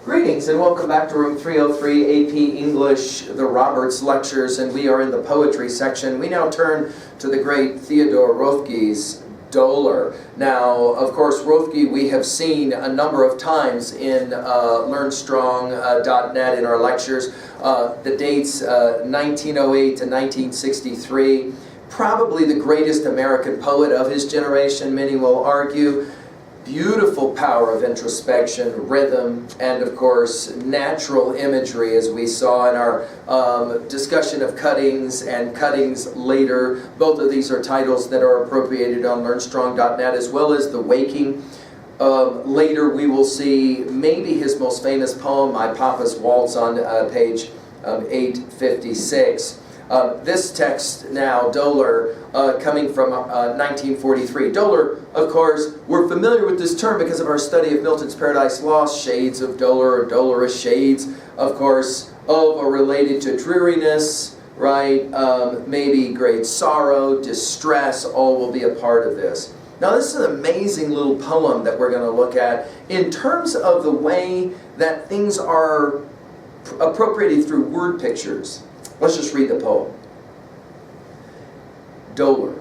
Greetings and welcome back to room 303, AP English, the Roberts Lectures, and we are in the poetry section. We now turn to the great Theodore Roethke's Dolor. Now, of course, Roethke we have seen a number of times in LearnStrong.net in our lectures. The dates 1908 to 1963. Probably the greatest American poet of his generation, many will argue. Beautiful power of introspection, rhythm, and of course natural imagery, as we saw in our discussion of cuttings and cuttings later. Both of these are titles that are appropriated on LearnStrong.net, as well as The Waking. Later we will see maybe his most famous poem, My Papa's Waltz, on page 856. This text now, Dolor, coming from 1943. Dolor, of course, we're familiar with this term because of our study of Milton's Paradise Lost. Shades of Dolor, or dolorous shades, of course, of or related to dreariness, right? Maybe great sorrow, distress, all will be a part of this. Now, this is an amazing little poem that we're going to look at in terms of the way that things are appropriated through word pictures. Let's just read the poem. Dolor.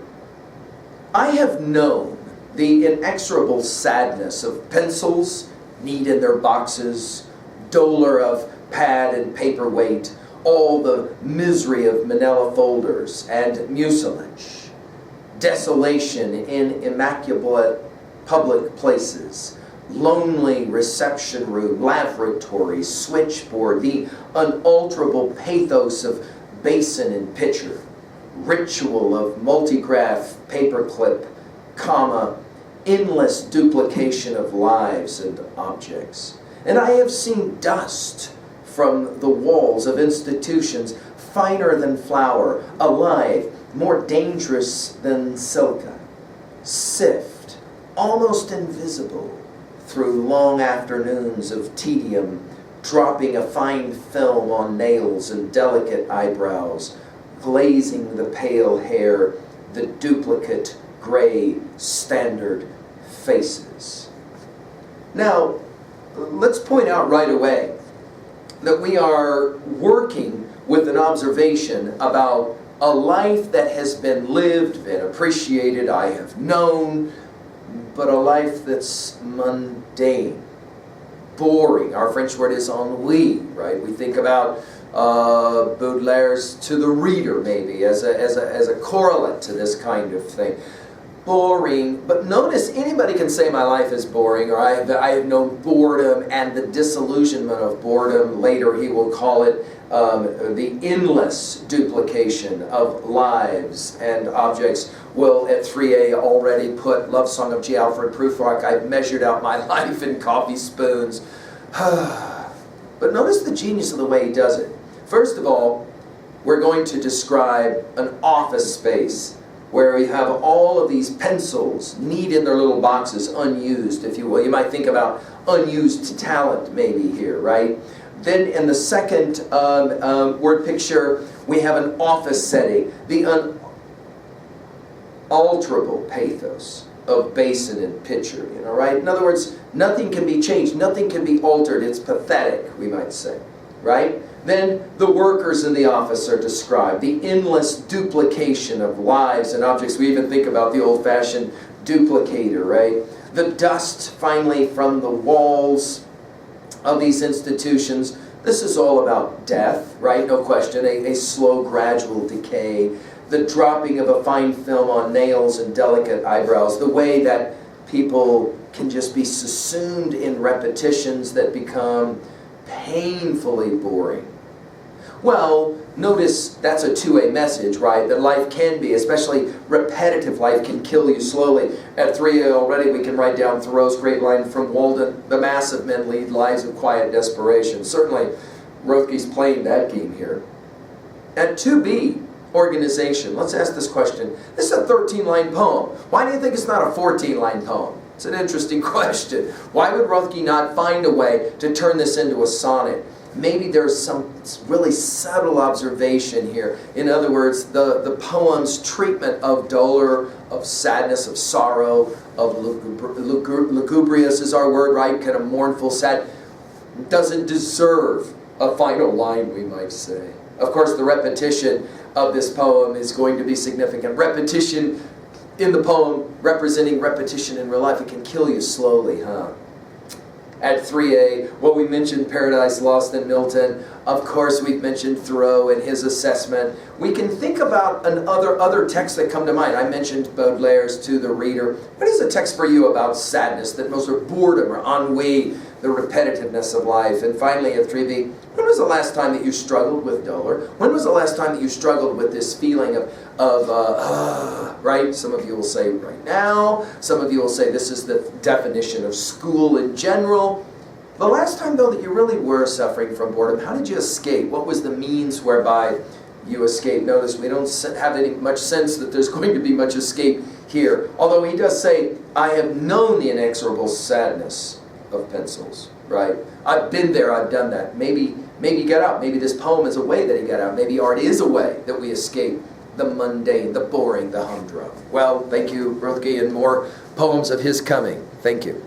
I have known the inexorable sadness of pencils, neat in their boxes, dolor of pad and paperweight, all the misery of manila folders and mucilage, desolation in immaculate public places, lonely reception room, lavatory, switchboard, the unalterable pathos of basin and pitcher, ritual of multigraph paperclip, comma, endless duplication of lives and objects. And I have seen dust from the walls of institutions finer than flour, alive, more dangerous than silica, sift, almost invisible, through long afternoons of tedium, dropping a fine film on nails and delicate eyebrows, glazing the pale hair, the duplicate gray standard faces. Now, let's point out right away that we are working with an observation about a life that has been lived, been appreciated, I have known, but a life that's mundane, boring. Our French word is ennui, right? We think about Baudelaire's To the Reader, maybe, as a correlate to this kind of thing. Boring, but notice anybody can say my life is boring, or I have known boredom and the disillusionment of boredom. Later he will call it the endless duplication of lives and objects. Will at 3A already put Love Song of G. Alfred Prufrock, I've measured out my life in coffee spoons. But notice the genius of the way he does it. First of all, we're going to describe an office space where we have all of these pencils, neat in their little boxes, unused, if you will. You might think about unused talent maybe here, right? Then in the second word picture, we have an office setting. The unalterable pathos of basin and pitcher, you know, right? In other words, nothing can be changed, nothing can be altered. It's pathetic, we might say, right? Then the workers in the office are described, the endless duplication of lives and objects. We even think about the old-fashioned duplicator, right? The dust, finally, from the walls of these institutions. This is all about death, right? No question, a slow, gradual decay. The dropping of a fine film on nails and delicate eyebrows. The way that people can just be subsumed in repetitions that become painfully boring. Well, notice that's a two-way message, right? That life can be, especially repetitive life, can kill you slowly. At 3A already we can write down Thoreau's great line from Walden, the mass of men lead lives of quiet desperation. Certainly, Roethke's playing that game here. At 2B, organization, let's ask this question. This is a 13-line poem. Why do you think it's not a 14-line poem? It's an interesting question. Why would Roethke not find a way to turn this into a sonnet? Maybe there's some really subtle observation here. In other words, the poem's treatment of dolor, of sadness, of sorrow, of lugubrious is our word, right? Kind of mournful, sad. doesn't deserve a final line, we might say. Of course, the repetition of this poem is going to be significant. Repetition in the poem representing repetition in real life. It can kill you slowly, huh? At 3A, well, we mentioned Paradise Lost in Milton. Of course, we've mentioned Thoreau and his assessment. We can think about other texts that come to mind. I mentioned Baudelaire's To the Reader. What is a text for you about sadness, that most are boredom or ennui, the repetitiveness of life? And finally, at 3B, when was the last time that you struggled with dolor? When was the last time that you struggled with this feeling right? Some of you will say right now. Some of you will say this is the definition of school in general. The last time, though, that you really were suffering from boredom, how did you escape? What was the means whereby you escaped? Notice we don't have much sense that there's going to be much escape here. Although he does say, I have known the inexorable sadness of pencils, right? I've been there, I've done that. Maybe get out. Maybe this poem is a way that he got out. Maybe art is a way that we escape the mundane, the boring, the humdrum. Well, thank you, Roethke, and more poems of his coming. Thank you.